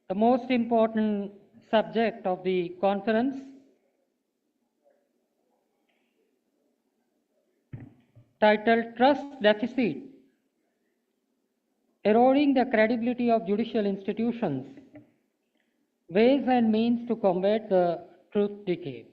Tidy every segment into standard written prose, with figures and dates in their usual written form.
the most important subject of the conference, titled Trust Deficit, Eroding the Credibility of Judicial Institutions, Ways and Means to Combat the Truth Decay.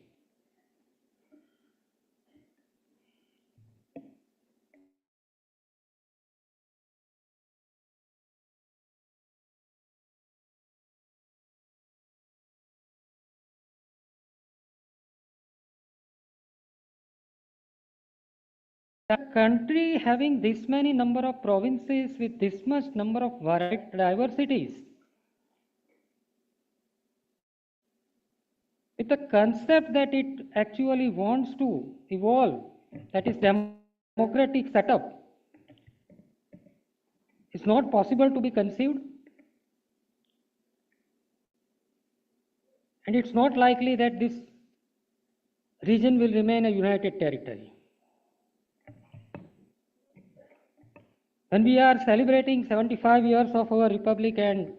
A country having this many number of provinces with this much number of diversities, with the concept that it actually wants to evolve, that is democratic setup, is not possible to be conceived, and it's not likely that this region will remain a united territory. When we are celebrating 75 years of our republic and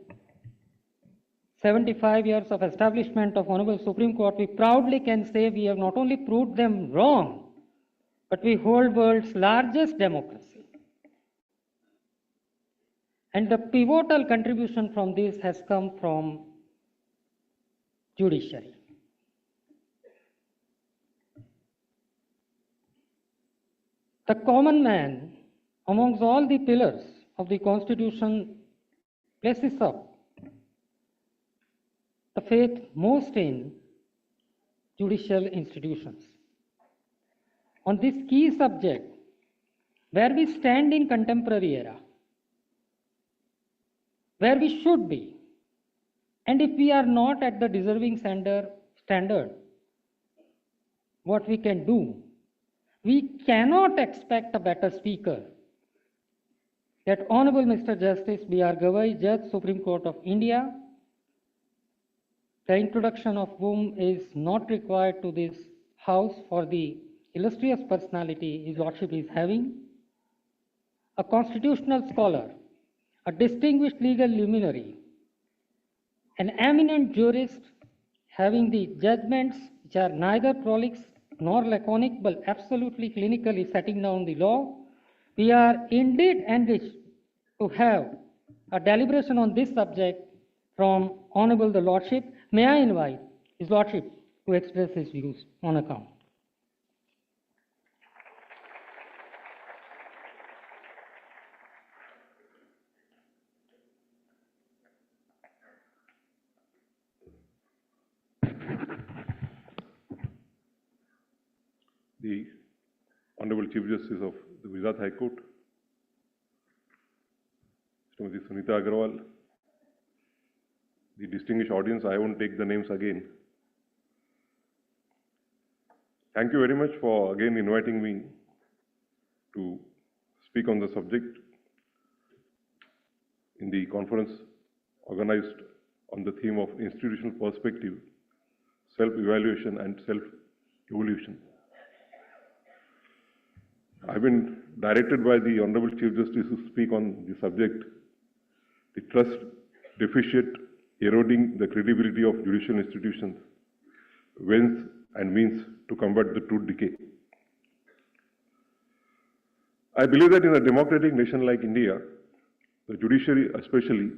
75 years of establishment of Honorable Supreme Court, we proudly can say we have not only proved them wrong, but we hold world's largest democracy. And the pivotal contribution from this has come from judiciary. The common man, amongst all the pillars of the Constitution, places up the faith most in judicial institutions. On this key subject, where we stand in contemporary era, where we should be, and if we are not at the deserving standard, what we can do, we cannot expect a better speaker. That Honorable Mr. Justice B.R. GAVAI, Judge, Supreme Court of India, the introduction of whom is not required to this House for the illustrious personality His Lordship is having, a constitutional scholar, a distinguished legal luminary, an eminent jurist having the judgments which are neither prolix nor laconic but absolutely clinically setting down the law. We are indeed enriched to have a deliberation on this subject from Honorable the Lordship. May I invite His Lordship to express his views on account. The Honorable Chief Justice of the Gujarat High Court, Srimati Sunita Agarwal, the distinguished audience, I won't take the names again. Thank you very much for again inviting me to speak on the subject in the conference organized on the theme of institutional perspective, self-evaluation and self-evolution. I've been directed by the Honorable Chief Justice to speak on the subject, the trust deficit eroding the credibility of judicial institutions, ways and means to combat the truth decay. I believe that in a democratic nation like India, the judiciary, especially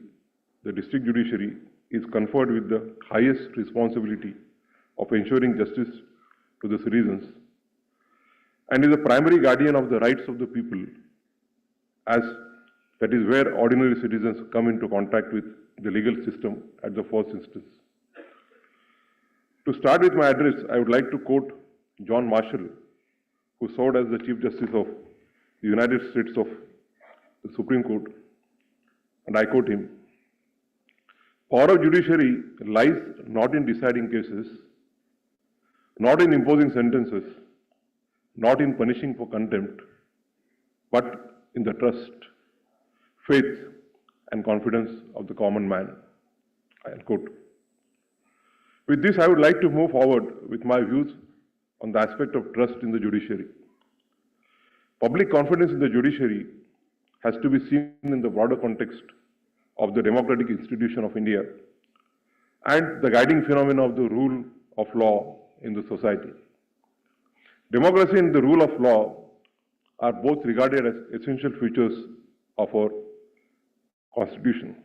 the district judiciary, is conferred with the highest responsibility of ensuring justice to the citizens and is the primary guardian of the rights of the people, as that is where ordinary citizens come into contact with the legal system at the first instance. To start with my address, I would like to quote John Marshall, who served as the Chief Justice of the United States of the Supreme Court, and I quote him, "Power of judiciary lies not in deciding cases, not in imposing sentences, not in punishing for contempt, but in the trust, faith, and confidence of the common man." I quote. With this, I would like to move forward with my views on the aspect of trust in the judiciary. Public confidence in the judiciary has to be seen in the broader context of the democratic institution of India and the guiding phenomenon of the rule of law in the society. Democracy and the rule of law are both regarded as essential features of our constitution.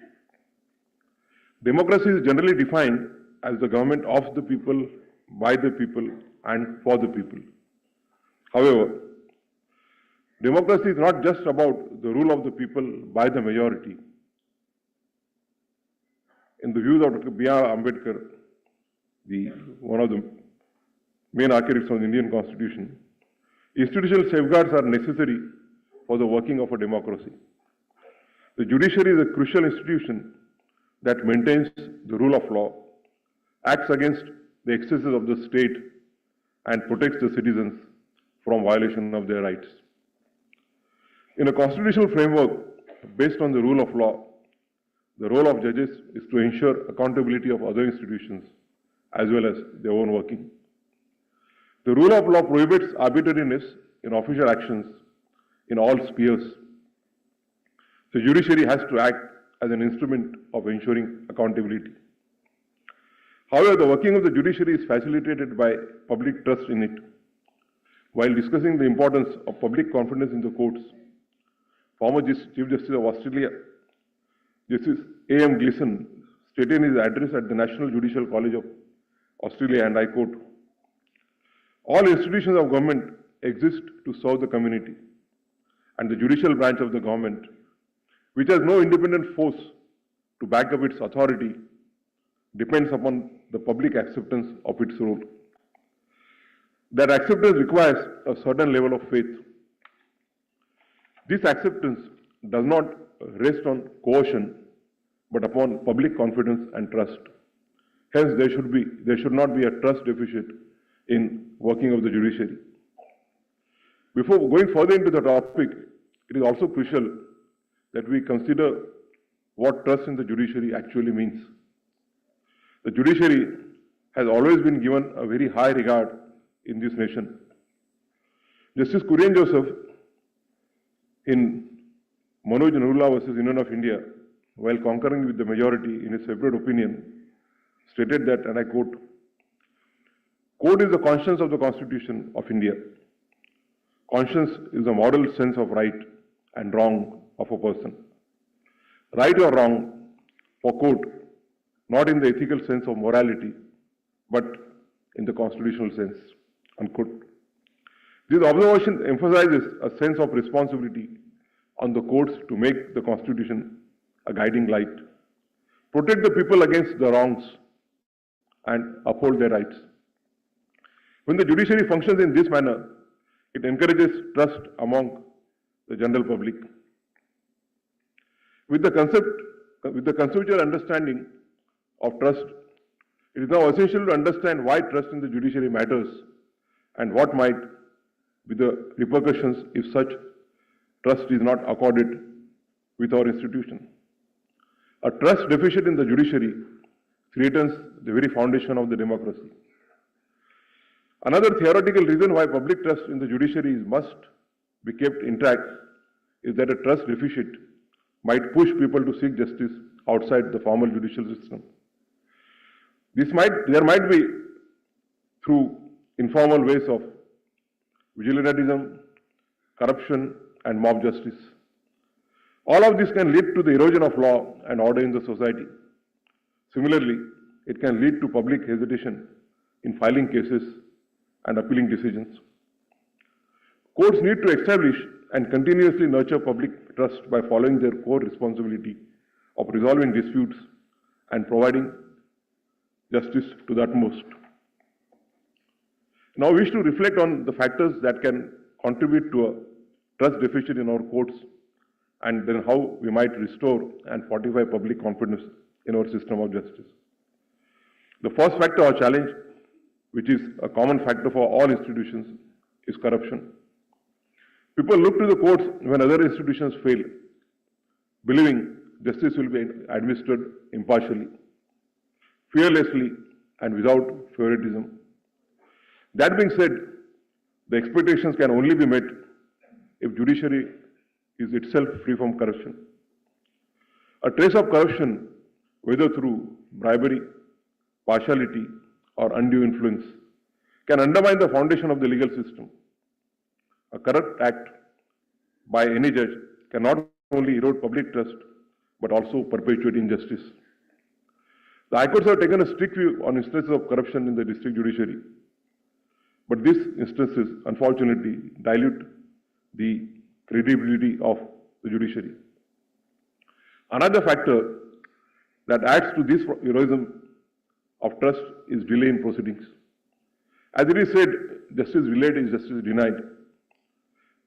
Democracy is generally defined as the government of the people, by the people, and for the people. However, democracy is not just about the rule of the people by the majority. In the views of Dr. B.R. Ambedkar, one of the main architects of the Indian Constitution, institutional safeguards are necessary for the working of a democracy. The judiciary is a crucial institution that maintains the rule of law, acts against the excesses of the state, and protects the citizens from violation of their rights. In a constitutional framework based on the rule of law, the role of judges is to ensure accountability of other institutions as well as their own working. The rule of law prohibits arbitrariness in official actions in all spheres. The judiciary has to act as an instrument of ensuring accountability. However, the working of the judiciary is facilitated by public trust in it. While discussing the importance of public confidence in the courts, former Chief Justice of Australia, Justice A.M. Gleeson, stated in his address at the National Judicial College of Australia, and I quote, "All institutions of government exist to serve the community, and the judicial branch of the government, which has no independent force to back up its authority, depends upon the public acceptance of its role. That acceptance requires a certain level of faith. This acceptance does not rest on coercion, but upon public confidence and trust. Hence, there should not be a trust deficit in working of the judiciary." Before going further into the topic, it is also crucial that we consider what trust in the judiciary actually means. The judiciary has always been given a very high regard in this nation. Justice Kurian Joseph, in Manoj Narula versus Union of India, while concurring with the majority in his separate opinion, stated that, and I quote, "Code is the conscience of the Constitution of India. Conscience is the moral sense of right and wrong of a person. Right or wrong for court, not in the ethical sense of morality, but in the constitutional sense." Unquote. This observation emphasizes a sense of responsibility on the courts to make the Constitution a guiding light, protect the people against the wrongs, and uphold their rights. When the judiciary functions in this manner, it encourages trust among the general public. With the conceptual understanding of trust, it is now essential to understand why trust in the judiciary matters and what might be the repercussions if such trust is not accorded with our institution. A trust deficit in the judiciary threatens the very foundation of the democracy. Another theoretical reason why public trust in the judiciary must be kept intact is that a trust deficit might push people to seek justice outside the formal judicial system. There might be through informal ways of vigilantism, corruption, and mob justice. All of this can lead to the erosion of law and order in the society. Similarly, it can lead to public hesitation in filing cases and appealing decisions. Courts need to establish and continuously nurture public trust by following their core responsibility of resolving disputes and providing justice to the utmost. Now we wish to reflect on the factors that can contribute to a trust deficit in our courts, and then how we might restore and fortify public confidence in our system of justice. The first factor or challenge, which is a common factor for all institutions, is corruption. People look to the courts when other institutions fail, believing justice will be administered impartially, fearlessly, and without favoritism. That being said, the expectations can only be met if judiciary is itself free from corruption. A trace of corruption, whether through bribery, partiality, or undue influence can undermine the foundation of the legal system. A corrupt act by any judge can not only erode public trust but also perpetuate injustice. The High Courts have taken a strict view on instances of corruption in the district judiciary, but these instances unfortunately dilute the credibility of the judiciary. Another factor that adds to this erosion of trust is delay in proceedings. As it is said, justice delayed is justice denied.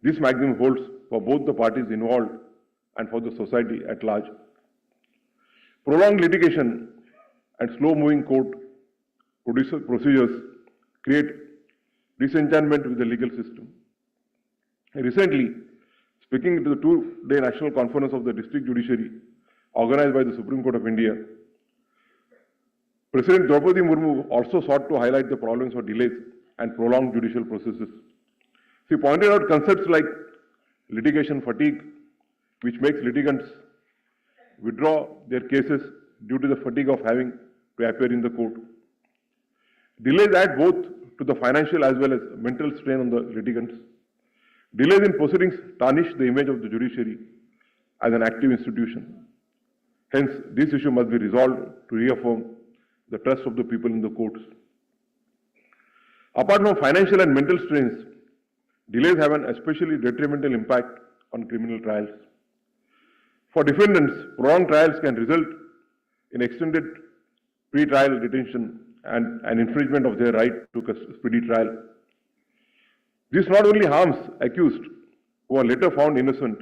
This maxim holds for both the parties involved and for the society at large. Prolonged litigation and slow-moving court procedures create disenchantment with the legal system. Recently, speaking at the two-day National Conference of the District Judiciary organized by the Supreme Court of India, President Draupadi Murmu also sought to highlight the problems of delays and prolonged judicial processes. She pointed out concepts like litigation fatigue, which makes litigants withdraw their cases due to the fatigue of having to appear in the court. Delays add both to the financial as well as mental strain on the litigants. Delays in proceedings tarnish the image of the judiciary as an active institution. Hence, this issue must be resolved to reaffirm the trust of the people in the courts. Apart from financial and mental strains, delays have an especially detrimental impact on criminal trials. For defendants, prolonged trials can result in extended pre-trial detention and an infringement of their right to a speedy trial. This not only harms accused who are later found innocent,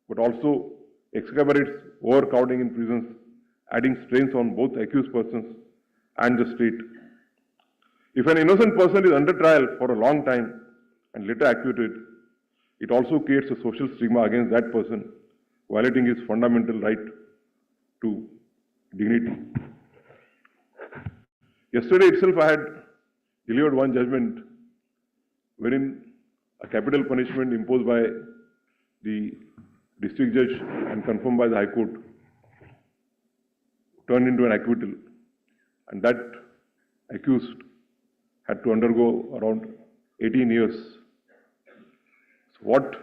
but also exacerbates overcrowding in prisons, adding strains on both accused persons and the state. If an innocent person is under trial for a long time and later acquitted, it also creates a social stigma against that person, violating his fundamental right to dignity. Yesterday itself, I had delivered one judgment wherein a capital punishment imposed by the district judge and confirmed by the High Court turned into an acquittal, and that accused had to undergo around 18 years. So what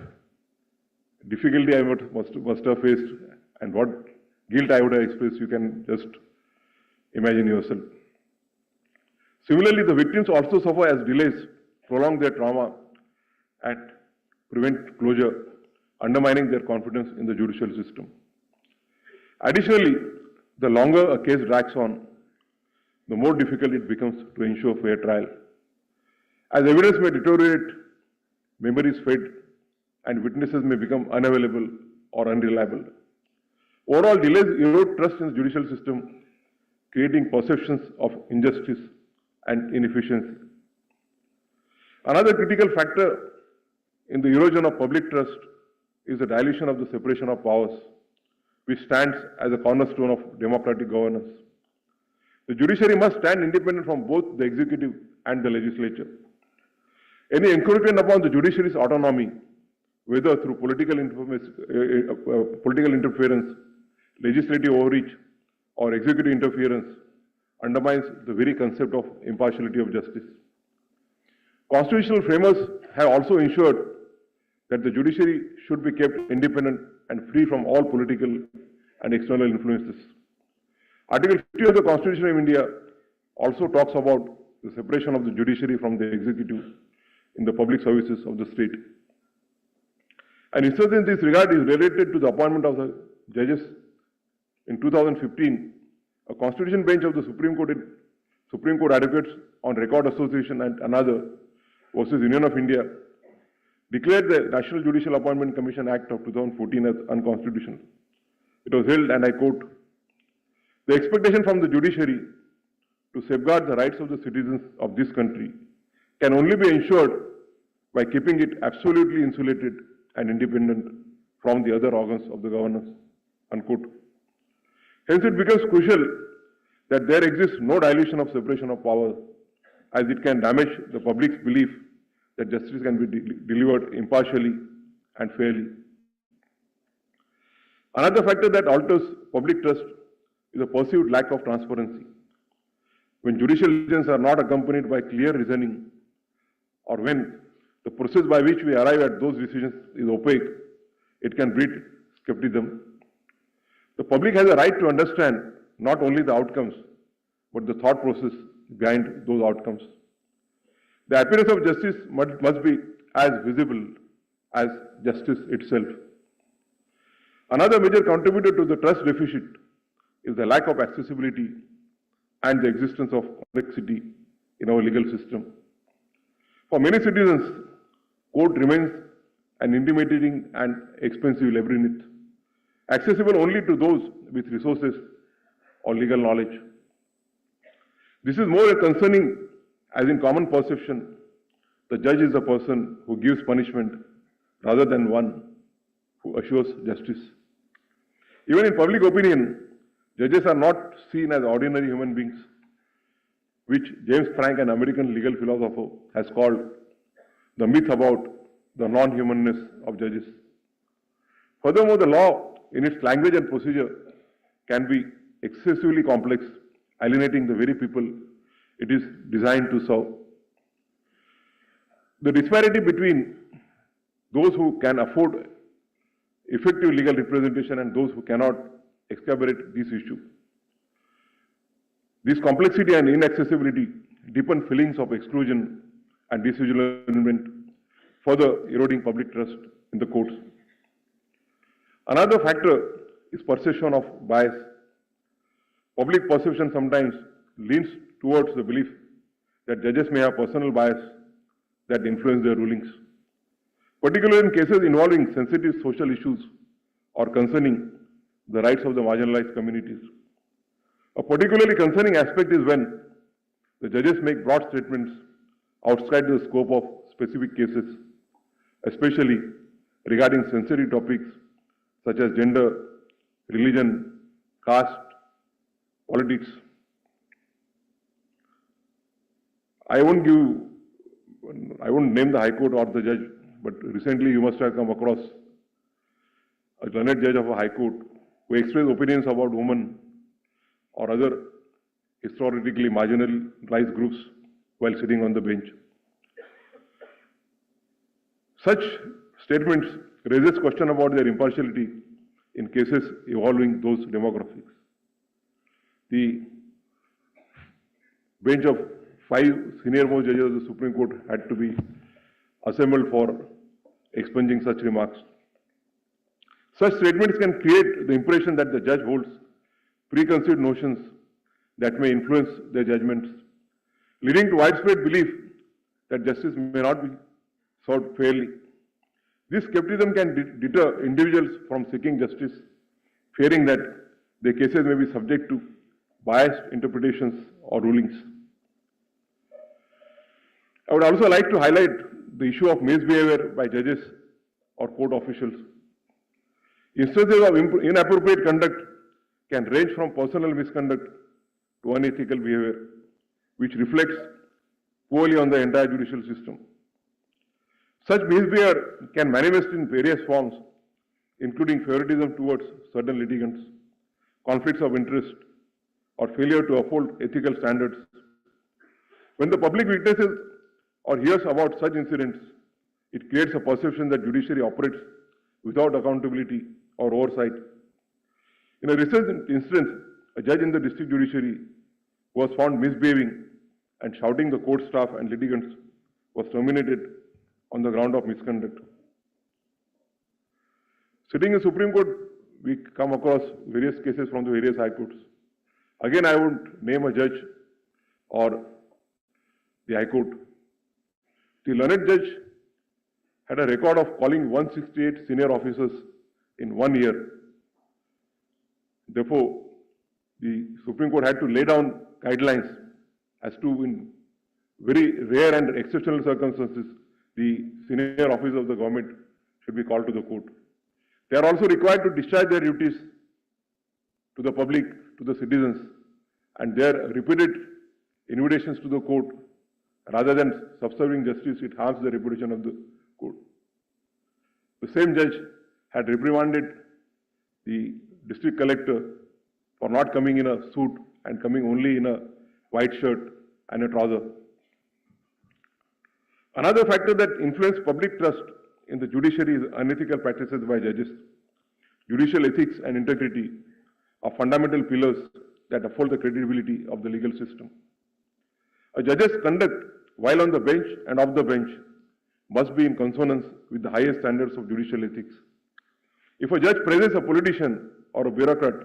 difficulty I must have faced and what guilt I would have expressed, you can just imagine yourself. Similarly, the victims also suffer as delays prolong their trauma and prevent closure, undermining their confidence in the judicial system. Additionally, the longer a case drags on, the more difficult it becomes to ensure fair trial. As evidence may deteriorate, memories fade, and witnesses may become unavailable or unreliable. Overall, delays erode trust in the judicial system, creating perceptions of injustice and inefficiency. Another critical factor in the erosion of public trust is the dilution of the separation of powers, which stands as a cornerstone of democratic governance. The judiciary must stand independent from both the executive and the legislature. Any encroachment upon the judiciary's autonomy, whether through political interference, legislative overreach, or executive interference, undermines the very concept of impartiality of justice. Constitutional framers have also ensured that the judiciary should be kept independent and free from all political and external influences. Article 50 of the Constitution of India also talks about the separation of the judiciary from the executive in the public services of the state. An instance in this regard is related to the appointment of the judges. In 2015, a constitution bench of the Supreme Court advocates on record association and another versus Union of India declared the National Judicial Appointment Commission Act of 2014 as unconstitutional. It was held, and I quote, "The expectation from the judiciary to safeguard the rights of the citizens of this country can only be ensured by keeping it absolutely insulated and independent from the other organs of the governance," unquote. Hence, it becomes crucial that there exists no dilution of separation of powers, as it can damage the public's belief that justice can be delivered impartially and fairly. Another factor that alters public trust is a perceived lack of transparency. When judicial decisions are not accompanied by clear reasoning, or when the process by which we arrive at those decisions is opaque, it can breed skepticism. The public has a right to understand not only the outcomes, but the thought process behind those outcomes. The appearance of justice must be as visible as justice itself. Another major contributor to the trust deficit is the lack of accessibility and the existence of complexity in our legal system. For many citizens, court remains an intimidating and expensive labyrinth, accessible only to those with resources or legal knowledge. This is more concerning as in common perception, the judge is a person who gives punishment rather than one who assures justice. Even in public opinion, judges are not seen as ordinary human beings, which James Frank, an American legal philosopher, has called the myth about the non-humanness of judges. Furthermore, the law in its language and procedure can be excessively complex, alienating the very people it is designed to serve. The disparity between those who can afford effective legal representation and those who cannot exacerbate this issue. This complexity and inaccessibility deepen feelings of exclusion and disillusionment, further eroding public trust in the courts. Another factor is perception of bias. Public perception sometimes leans towards the belief that judges may have personal bias that influence their rulings, particularly in cases involving sensitive social issues or concerning the rights of the marginalized communities. A particularly concerning aspect is when the judges make broad statements outside the scope of specific cases, especially regarding sensitive topics such as gender, religion, caste, politics. I won't name the High Court or the judge, but recently you must have come across a learned judge of a High Court who expressed opinions about women or other historically marginalized groups while sitting on the bench. Such statements raises question about their impartiality in cases involving those demographics. The bench of 5 senior-most judges of the Supreme Court had to be assembled for expunging such remarks. Such statements can create the impression that the judge holds preconceived notions that may influence their judgments, leading to widespread belief that justice may not be served fairly. This skepticism can deter individuals from seeking justice, fearing that their cases may be subject to biased interpretations or rulings. I would also like to highlight the issue of misbehavior by judges or court officials. Instances of inappropriate conduct can range from personal misconduct to unethical behavior, which reflects poorly on the entire judicial system. Such misbehavior can manifest in various forms, including favoritism towards certain litigants, conflicts of interest, or failure to uphold ethical standards. When the public witnesses or hears about such incidents, it creates a perception that judiciary operates without accountability or oversight. In a recent instance, a judge in the district judiciary was found misbehaving and shouting the court staff and litigants was terminated on the ground of misconduct. Sitting in Supreme Court, we come across various cases from the various high courts. Again, I won't name a judge or the high court. The learned judge had a record of calling 168 senior officers in 1 year. Therefore, the Supreme Court had to lay down guidelines as to, in very rare and exceptional circumstances, the senior officers of the government should be called to the court. They are also required to discharge their duties to the public, to the citizens, and their repeated invitations to the court, rather than subserving justice, it harms the reputation of the court. The same judge had reprimanded the district collector for not coming in a suit and coming only in a white shirt, and a trouser. Another factor that influences public trust in the judiciary is unethical practices by judges. Judicial ethics and integrity are fundamental pillars that uphold the credibility of the legal system. A judge's conduct while on the bench and off the bench must be in consonance with the highest standards of judicial ethics. If a judge praises a politician or a bureaucrat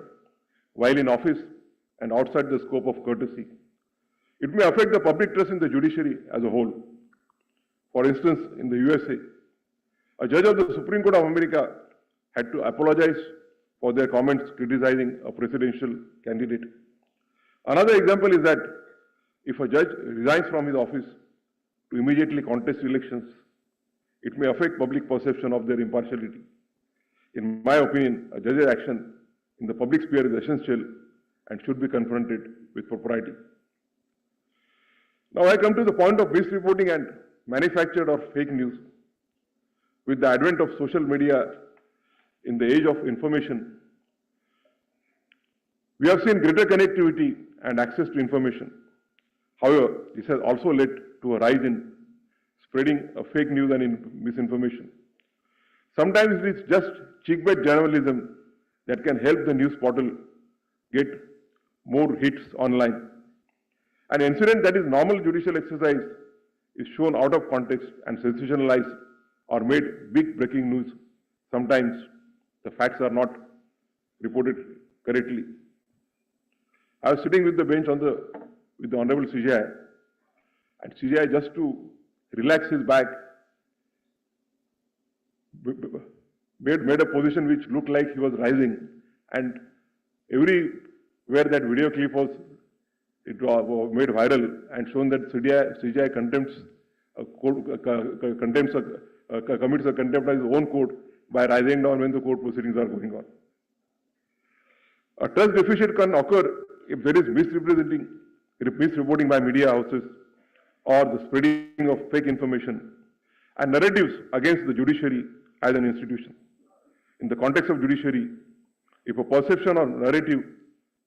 while in office and outside the scope of courtesy, it may affect the public trust in the judiciary as a whole. For instance, in the USA, a judge of the Supreme Court of America had to apologize for their comments criticizing a presidential candidate. Another example is that if a judge resigns from his office to immediately contest elections, it may affect public perception of their impartiality. In my opinion, a judge's action in the public sphere is essential and should be confronted with propriety. Now I come to the point of misreporting and manufactured or fake news. With the advent of social media in the age of information, we have seen greater connectivity and access to information. However, this has also led to a rise in spreading of fake news and misinformation. Sometimes it is just clickbait journalism that can help the news portal get more hits online. An incident that is normal judicial exercise is shown out of context and sensationalized or made big breaking news. Sometimes the facts are not reported correctly. I was sitting with the bench with the Honorable CJI, and CJI, just to relax his back, made a position which looked like he was rising, and everywhere that video clip was, it was made viral and shown that CJI commits a contempt of his own court by rising down when the court proceedings are going on. A trust deficit can occur if there is misreporting by media houses or the spreading of fake information and narratives against the judiciary as an institution. In the context of judiciary, if a perception or narrative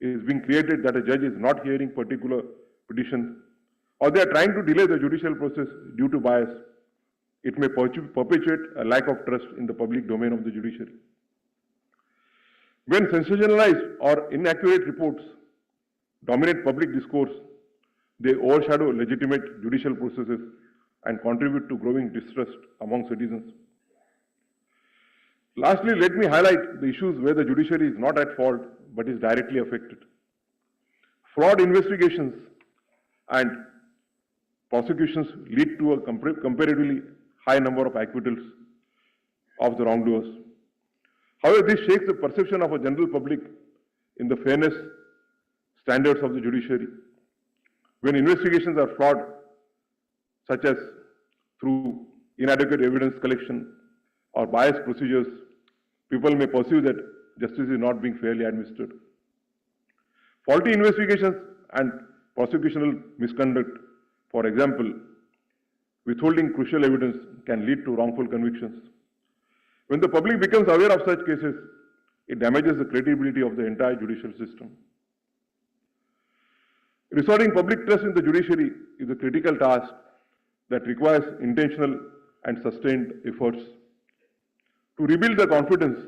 is being created that a judge is not hearing particular petitions or they are trying to delay the judicial process due to bias, it may perpetuate a lack of trust in the public domain of the judiciary. When sensationalized or inaccurate reports dominate public discourse, they overshadow legitimate judicial processes and contribute to growing distrust among citizens. Lastly, let me highlight the issues where the judiciary is not at fault but is directly affected. Fraud investigations and prosecutions lead to a comparatively high number of acquittals of the wrongdoers. However, this shakes the perception of a general public in the fairness standards of the judiciary. When investigations are flawed, such as through inadequate evidence collection or biased procedures, people may perceive that justice is not being fairly administered. Faulty investigations and prosecutorial misconduct, for example, withholding crucial evidence, can lead to wrongful convictions. When the public becomes aware of such cases, it damages the credibility of the entire judicial system. Restoring public trust in the judiciary is a critical task that requires intentional and sustained efforts. To rebuild the confidence,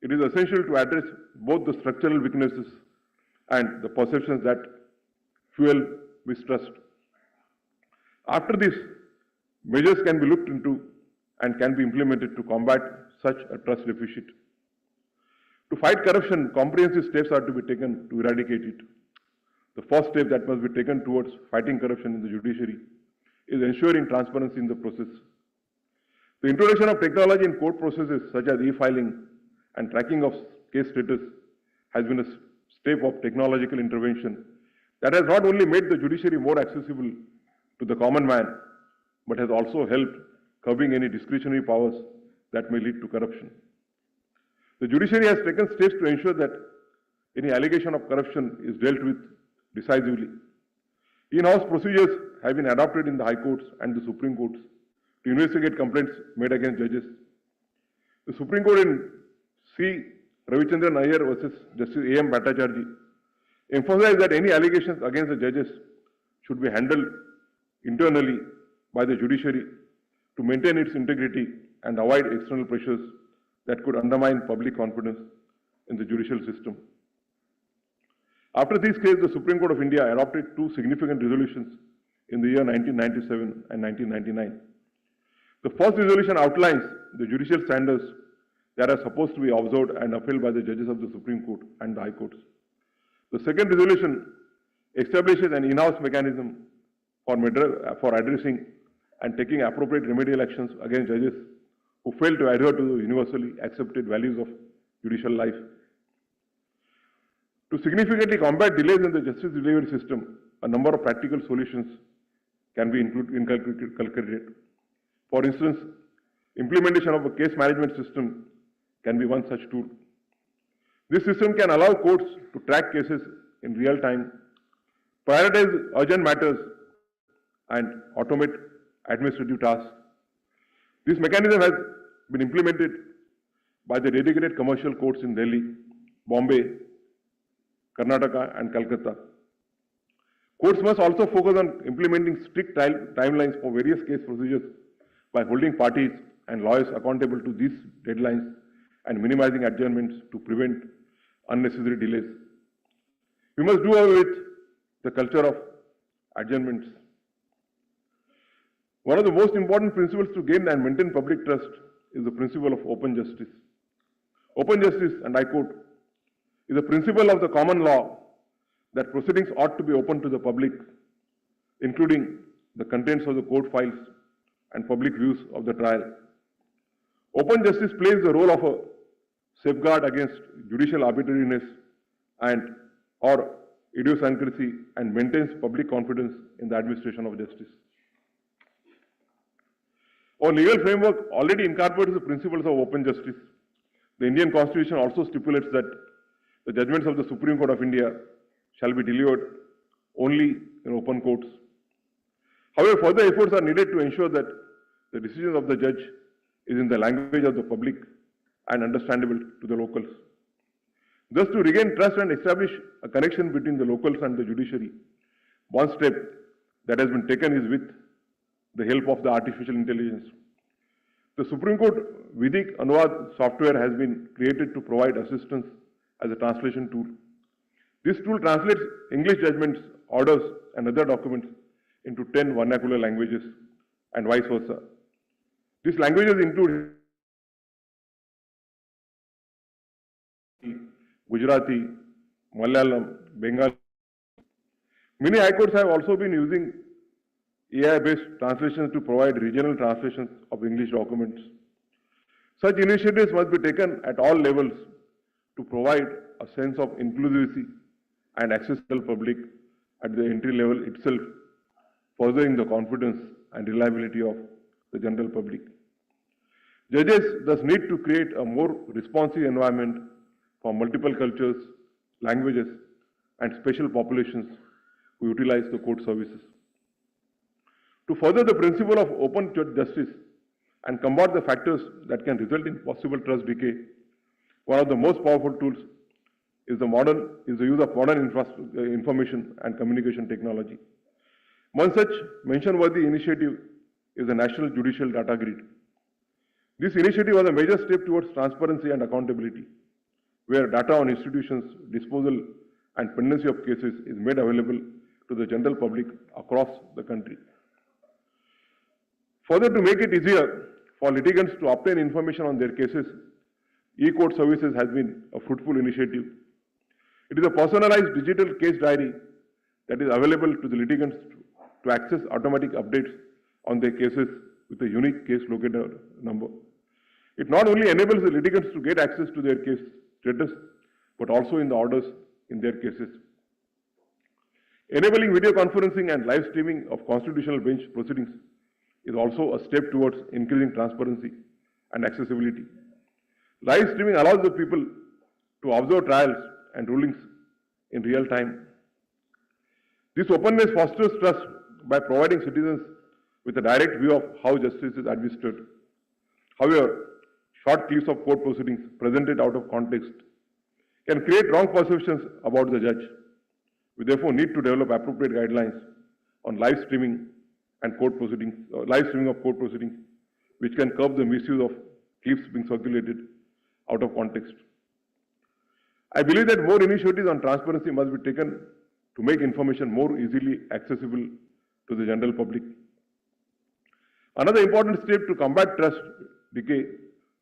it is essential to address both the structural weaknesses and the perceptions that fuel mistrust. After this, measures can be looked into and can be implemented to combat such a trust deficit. To fight corruption, comprehensive steps are to be taken to eradicate it. The first step that must be taken towards fighting corruption in the judiciary is ensuring transparency in the process. The introduction of technology in court processes such as e-filing and tracking of case status has been a step of technological intervention that has not only made the judiciary more accessible to the common man, but has also helped curbing any discretionary powers that may lead to corruption. The judiciary has taken steps to ensure that any allegation of corruption is dealt with decisively. In-house procedures have been adopted in the High Courts and the Supreme Courts to investigate complaints made against judges. The Supreme Court in C. Ravichandran Iyer versus Justice A.M. Bhattacharjee emphasized that any allegations against the judges should be handled internally by the judiciary to maintain its integrity and avoid external pressures that could undermine public confidence in the judicial system. After these cases, the Supreme Court of India adopted two significant resolutions in the year 1997 and 1999. The first resolution outlines the judicial standards that are supposed to be observed and upheld by the judges of the Supreme Court and the High Courts. The second resolution establishes an in-house mechanism for addressing and taking appropriate remedial actions against judges who fail to adhere to the universally accepted values of judicial life. To significantly combat delays in the justice delivery system, a number of practical solutions can be inculcated. For instance, implementation of a case management system can be one such tool. This system can allow courts to track cases in real time, prioritize urgent matters, and automate administrative tasks. This mechanism has been implemented by the dedicated commercial courts in Delhi, Bombay, Karnataka, and Calcutta. Courts must also focus on implementing strict timelines for various case procedures by holding parties and lawyers accountable to these deadlines and minimizing adjournments to prevent unnecessary delays. We must do away with the culture of adjournments. One of the most important principles to gain and maintain public trust is the principle of open justice. Open justice, and I quote, is a principle of the common law that proceedings ought to be open to the public, including the contents of the court files and public views of the trial. Open justice plays the role of a safeguard against judicial arbitrariness and or idiosyncrasy and maintains public confidence in the administration of justice. Our legal framework already incorporates the principles of open justice. The Indian Constitution also stipulates that the judgments of the Supreme Court of India shall be delivered only in open courts. However, further efforts are needed to ensure that the decision of the judge is in the language of the public and understandable to the locals. Thus, to regain trust and establish a connection between the locals and the judiciary, one step that has been taken is with the help of the artificial intelligence. The Supreme Court Vidik Anuvad software has been created to provide assistance as a translation tool. This tool translates English judgments, orders, and other documents into 10 vernacular languages and vice versa. These languages include Gujarati, Malayalam, Bengali. Many high courts have also been using AI-based translations to provide regional translations of English documents. Such initiatives must be taken at all levels to provide a sense of inclusivity and accessible public at the entry level itself, furthering the confidence and reliability of the general public. Judges thus need to create a more responsive environment for multiple cultures, languages, and special populations who utilize the court services. To further the principle of open justice and combat the factors that can result in possible trust decay, one of the most powerful tools is the use of modern information and communication technology. One such mention-worthy initiative is the National Judicial Data Grid. This initiative was a major step towards transparency and accountability, where data on institutions, disposal, and pendency of cases is made available to the general public across the country. Further, to make it easier for litigants to obtain information on their cases, e-court services has been a fruitful initiative. It is a personalized digital case diary that is available to the litigants to access automatic updates on their cases with a unique case locator number. It not only enables the litigants to get access to their case status, but also in the orders in their cases. Enabling video conferencing and live streaming of constitutional bench proceedings is also a step towards increasing transparency and accessibility. Live streaming allows the people to observe trials and rulings in real time. This openness fosters trust by providing citizens with a direct view of how justice is administered. However, short clips of court proceedings presented out of context can create wrong perceptions about the judge. We therefore need to develop appropriate guidelines on live streaming and court proceedings, live streaming of court proceedings, which can curb the misuse of clips being circulated out of context. I believe that more initiatives on transparency must be taken to make information more easily accessible to the general public. Another important step to combat trust decay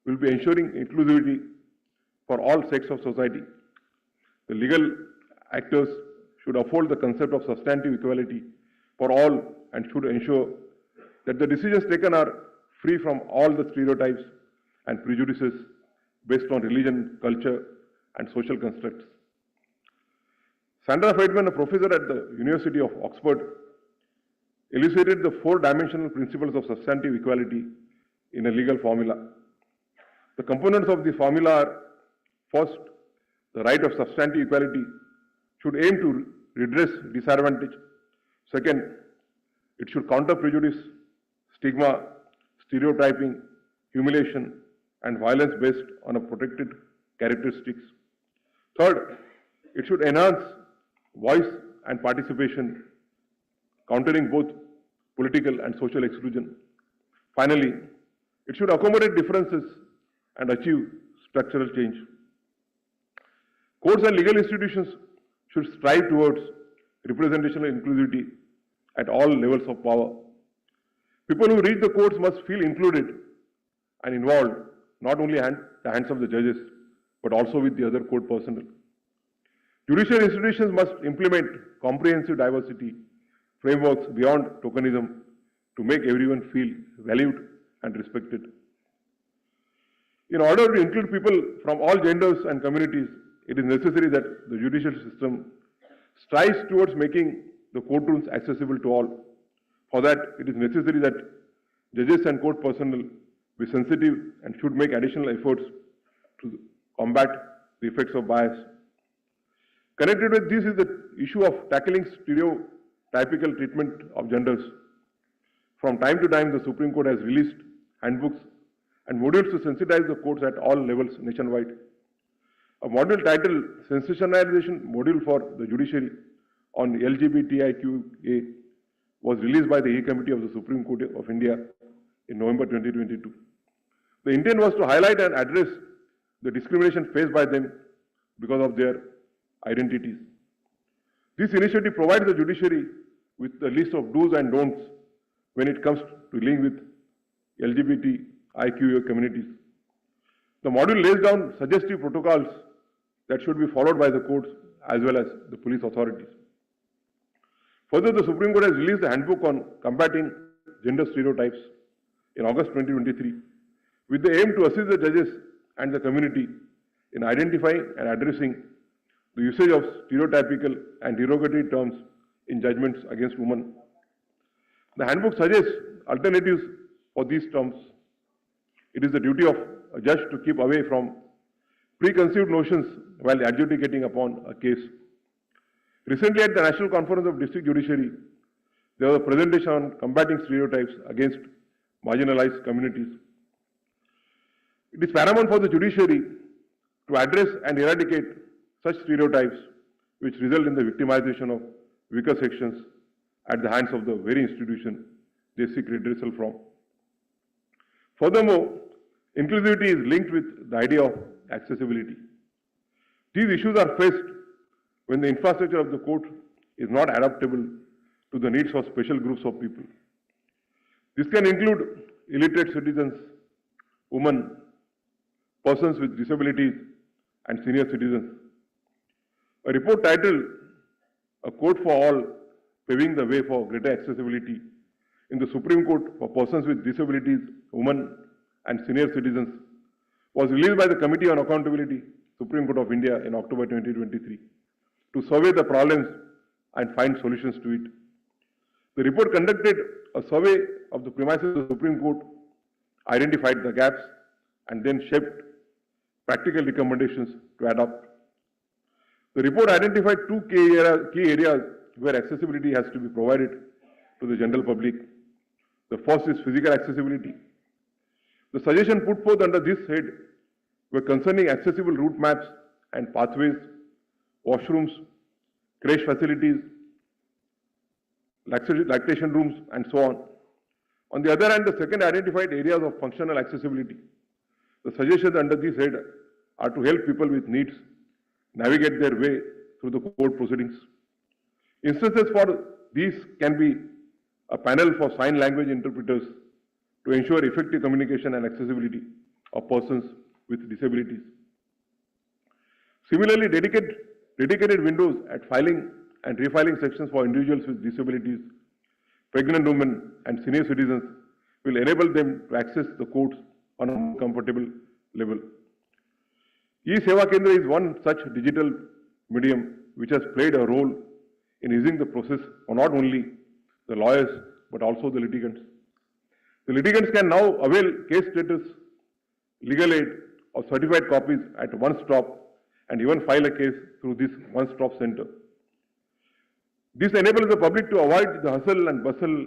will be ensuring inclusivity for all sects of society. The legal actors should uphold the concept of substantive equality for all and should ensure that the decisions taken are free from all the stereotypes and prejudices based on religion, culture, and social constructs. Sandra Friedman, a professor at the University of Oxford, elucidated the four-dimensional principles of substantive equality in a legal formula. The components of the formula are: first, the right of substantive equality should aim to redress disadvantage. Second, it should counter prejudice, stigma, stereotyping, humiliation, and violence based on a protected characteristics. Third, it should enhance voice and participation, countering both political and social exclusion. Finally, it should accommodate differences and achieve structural change. Courts and legal institutions should strive towards representational inclusivity at all levels of power. People who reach the courts must feel included and involved, not only at the hands of the judges, but also with the other court personnel. Judicial institutions must implement comprehensive diversity frameworks beyond tokenism to make everyone feel valued and respected. In order to include people from all genders and communities, it is necessary that the judicial system strives towards making the courtrooms accessible to all. For that, it is necessary that judges and court personnel be sensitive and should make additional efforts to combat the effects of bias. Connected with this is the issue of tackling stereotypical treatment of genders. From time to time, the Supreme Court has released handbooks and modules to sensitize the courts at all levels nationwide. A module titled Sensationalization Module for the Judiciary on LGBTIQA was released by the A Committee of the Supreme Court of India in November 2022. The intent was to highlight and address the discrimination faced by them because of their identities. This initiative provides the judiciary with a list of do's and don'ts when it comes to dealing with LGBTIQA communities. The module lays down suggestive protocols that should be followed by the courts as well as the police authorities. Further, the Supreme Court has released a handbook on combating gender stereotypes in August 2023 with the aim to assist the judges and the community in identifying and addressing the usage of stereotypical and derogatory terms in judgments against women. The handbook suggests alternatives for these terms. It is the duty of a judge to keep away from preconceived notions while adjudicating upon a case. Recently, at the National Conference of District Judiciary, there was a presentation on combating stereotypes against marginalized communities. It is paramount for the judiciary to address and eradicate such stereotypes which result in the victimization of weaker sections at the hands of the very institution they seek redressal from. Furthermore, inclusivity is linked with the idea of accessibility. These issues are faced when the infrastructure of the court is not adaptable to the needs of special groups of people. This can include illiterate citizens, women, persons with disabilities, and senior citizens. A report titled "A Court for All, Paving the Way for Greater Accessibility" in the Supreme Court for Persons with Disabilities, Women, and Senior Citizens was released by the Committee on Accountability, Supreme Court of India in October 2023 to survey the problems and find solutions to it. The report conducted a survey of the premises of the Supreme Court, identified the gaps, and then shaped practical recommendations to adopt. The report identified two key areas where accessibility has to be provided to the general public. The first is physical accessibility. The suggestions put forth under this head were concerning accessible route maps and pathways, washrooms, creche facilities, lactation rooms, and so on. On the other hand, the second identified areas of functional accessibility. The suggestions under this head are to help people with needs navigate their way through the court proceedings. Instances for these can be a panel for sign language interpreters to ensure effective communication and accessibility of persons with disabilities. Similarly, dedicated windows at filing and refiling sections for individuals with disabilities, pregnant women, and senior citizens will enable them to access the courts on a more comfortable level. E-Seva Kendra is one such digital medium which has played a role in easing the process for not only the lawyers but also the litigants. The litigants can now avail case status, legal aid, or certified copies at one stop and even file a case through this one-stop center. This enables the public to avoid the hustle and bustle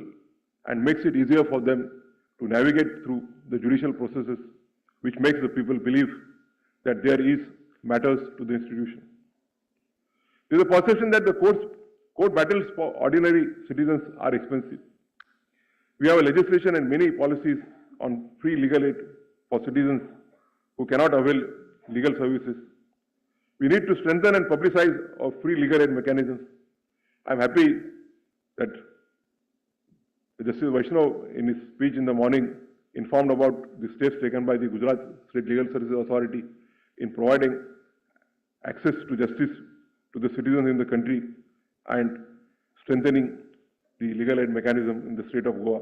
and makes it easier for them to navigate through the judicial processes, which makes the people believe that there is matters to the institution. There is a perception that the court battles for ordinary citizens are expensive. We have a legislation and many policies on free legal aid for citizens who cannot avail legal services. We need to strengthen and publicize our free legal aid mechanisms. I am happy that Justice Vaishnav, in his speech in the morning, informed about the steps taken by the Gujarat State Legal Services Authority in providing access to justice to the citizens in the country and strengthening the legal aid mechanism in the state of Goa.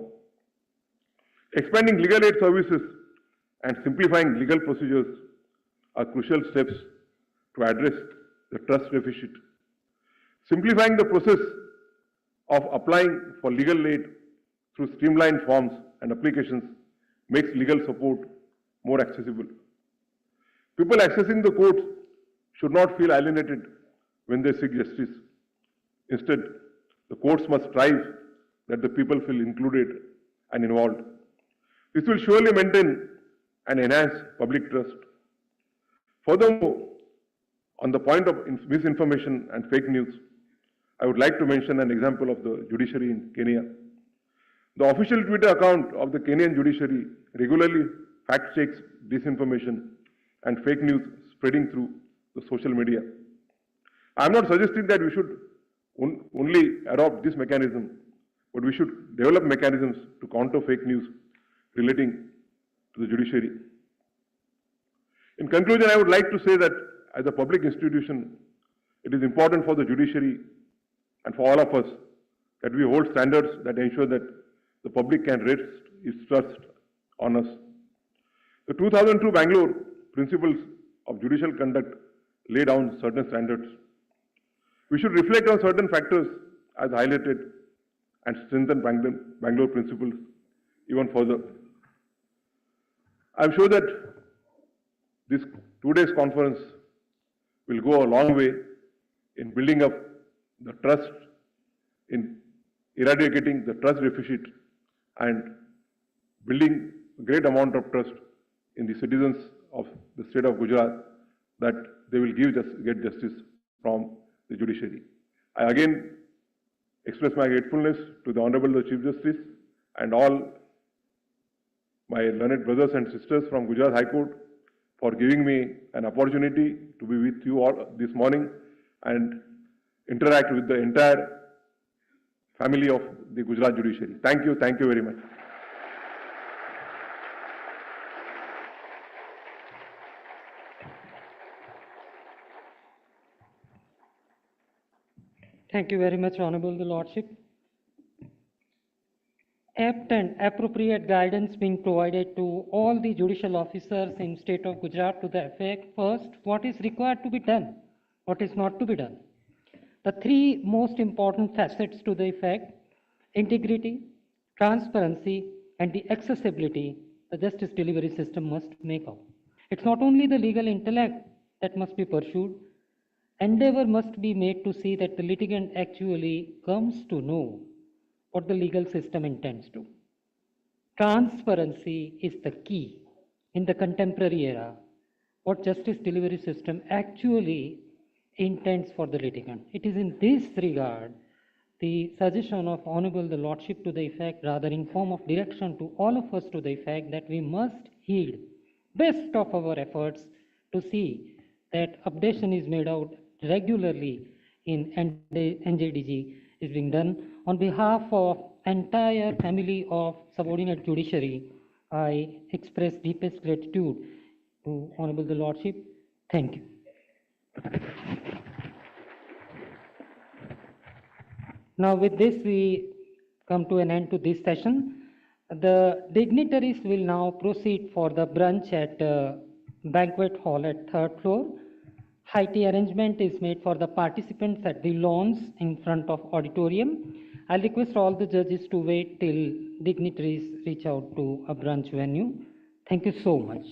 Expanding legal aid services and simplifying legal procedures are crucial steps to address the trust deficit. Simplifying the process of applying for legal aid through streamlined forms and applications makes legal support more accessible. People accessing the courts should not feel alienated when they seek justice. Instead, the courts must strive that the people feel included and involved. This will surely maintain and enhance public trust. Furthermore, on the point of misinformation and fake news, I would like to mention an example of the judiciary in Kenya. The official Twitter account of the Kenyan judiciary regularly fact-checks disinformation and fake news spreading through the social media. I am not suggesting that we should only adopt this mechanism, but we should develop mechanisms to counter fake news relating to the judiciary. In conclusion, I would like to say that as a public institution, it is important for the judiciary and for all of us that we hold standards that ensure that the public can rest its trust on us. The 2002 Bangalore Principles of Judicial Conduct lay down certain standards. We should reflect on certain factors as highlighted and strengthen Bangalore Principles even further. I am sure that this today's conference will go a long way in building up the trust, in eradicating the trust deficit and building a great amount of trust in the citizens of the state of Gujarat that they will get justice from the judiciary. I again express my gratefulness to the Honorable Chief Justice and all my learned brothers and sisters from Gujarat High Court for giving me an opportunity to be with you all this morning and interact with the entire family of the Gujarat judiciary. Thank you very much. Thank you very much, Honorable the Lordship. Apt and appropriate guidance being provided to all the judicial officers in state of Gujarat to the effect, first, what is required to be done, what is not to be done. The three most important facets to the effect, integrity, transparency, and the accessibility the justice delivery system must make up. It's not only the legal intellect that must be pursued, endeavor must be made to see that the litigant actually comes to know what the legal system intends to. Transparency is the key in the contemporary era, what justice delivery system actually intends for the litigant. It is in this regard the suggestion of Honorable the Lordship to the effect, rather in form of direction to all of us to the effect that we must heed best of our efforts to see that updation is made out regularly in NJDG is being done. On behalf of entire family of subordinate judiciary, I express deepest gratitude to Honorable the Lordship. Thank you. Now with this we come to an end to this session. The dignitaries will now proceed for the brunch at banquet hall at 3rd floor. High tea arrangement is made for the participants at the lawns in front of auditorium. I'll request all the judges to wait till dignitaries reach out to a brunch venue. Thank you so much.